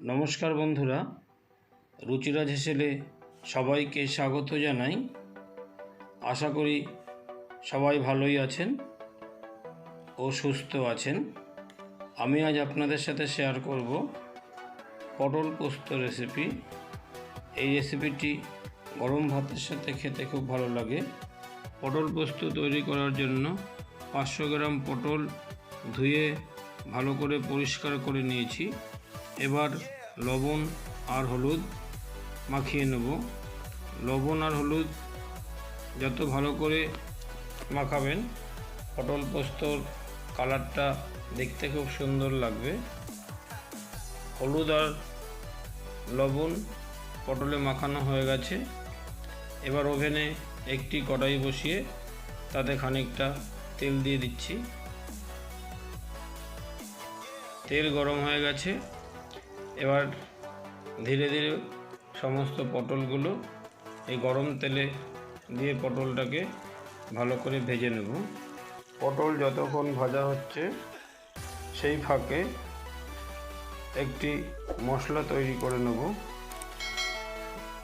নমস্কার বন্ধুরা, রুচিরাজ হেসেলে সবাইকে স্বাগত জানাই। আশা করি সবাই ভালোই আছেন ও সুস্থ আছেন। আমি আজ আপনাদের সাথে শেয়ার করব পটল পোস্ত রেসিপি। এই রেসিপিটি গরম ভাতের সাথে খেতে খুব ভালো লাগে। পটল পোস্ত তৈরি করার জন্য 500 গ্রাম পটল ধুয়ে ভালো করে পরিষ্কার করে নিয়েছি। এবার লবণ আর হলুদ মাখিয়ে নেব। লবণ আর হলুদ যত ভালো করে মাখাবেন, পটল পোস্তর কালারটা দেখতে খুব সুন্দর লাগবে। হলুদ আর লবণ পটলে মাখানো হয়ে গেছে। এবার ওভেনে একটি কড়াই বসিয়ে তাতে খানিকটা তেল দিয়ে দিচ্ছি। তেল গরম হয়ে গেছে। এবার ধীরে ধীরে সমস্ত পটলগুলো এই গরম তেলে দিয়ে পটলটাকে ভালো করে ভেজে নেব। পটল যতক্ষণ ভাজা হচ্ছে সেই ফাঁকে একটি মশলা তৈরি করে নেব।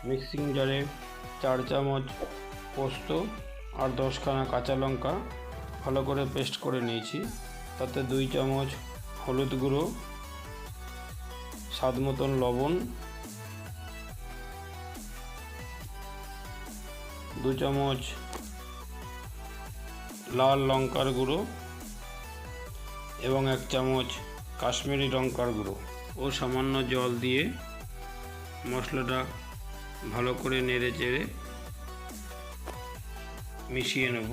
মিক্সিং জারে 4 চামচ পোস্ত আর 10খানা কাঁচা লঙ্কা ভালো করে পেস্ট করে নিয়েছি। তাতে 2 চামচ হলুদ গুঁড়ো, স্বাদ মতন লবণ, 2 চামচ লাল লঙ্কার গুঁড়ো এবং 1 চামচ কাশ্মীরি লঙ্কার গুঁড়ো ও সামান্য জল দিয়ে মশলাটা ভালো করে নেড়ে চেড়ে মিশিয়ে নেব।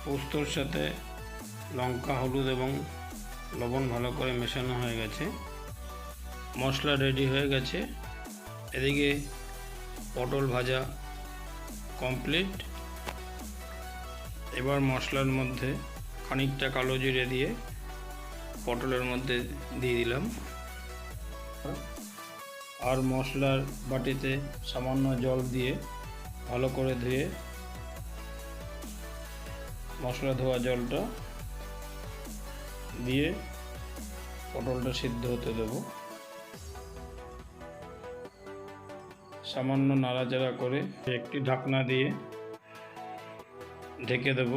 পোস্তর সাথে লঙ্কা, হলুদ এবং লবণ ভালো করে মেশানো হয়ে গেছে। মশলা রেডি হয়ে গেছে। এদিকে পটল ভাজা কমপ্লিট। এবার মশলার মধ্যে খানিকটা কালো জিরে দিয়ে পটলের মধ্যে দিয়ে দিলাম। আর মশলার বাটিতে সামান্য জল দিয়ে ভালো করে ধুয়ে মশলা ধোয়া জলটা দিয়ে পটলটা সিদ্ধ হতে দেব। সামান্য নাড়াচাড়া করে একটি ঢাকনা দিয়ে ঢেকে দেব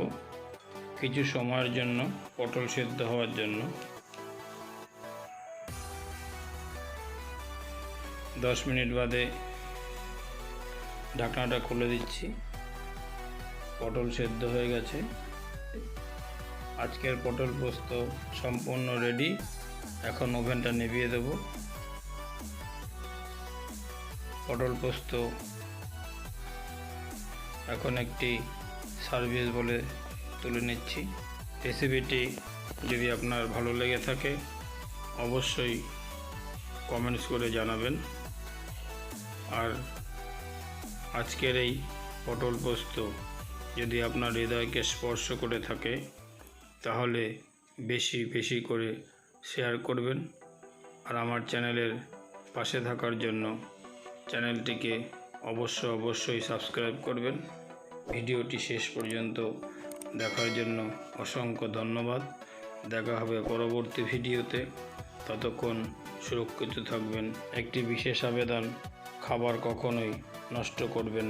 কিছু সময়ের জন্য, পটল সিদ্ধ হওয়ার জন্য। 10 মিনিট বাদে ঢাকনাটা খুলে দিচ্ছি। পটল সিদ্ধ হয়ে গেছে। আজকের পটল পোস্ত সম্পূর্ণ রেডি। এখন ওভেনটা নিভিয়ে দেব। পটল পোস্ত এখন একটি সার্ভিস বলে তুলে নিচ্ছি। রেসিপিটি যদি আপনার ভালো লেগে থাকে অবশ্যই কমেন্টস করে জানাবেন। আর আজকের এই পটল পোস্ত যদি আপনার হৃদয়কে স্পর্শ করে থাকে তাহলে বেশি বেশি করে শেয়ার করবেন। আর আমার চ্যানেলের পাশে থাকার জন্য চ্যানেলটিকে অবশ্যই সাবস্ক্রাইব করবেন। ভিডিওটি শেষ পর্যন্ত দেখার জন্য অসংখ্য ধন্যবাদ। দেখা হবে পরবর্তী ভিডিওতে। ততক্ষণ সুরক্ষিত থাকবেন। একটি বিশেষ আবেদন, খাবার কখনোই নষ্ট করবেন না।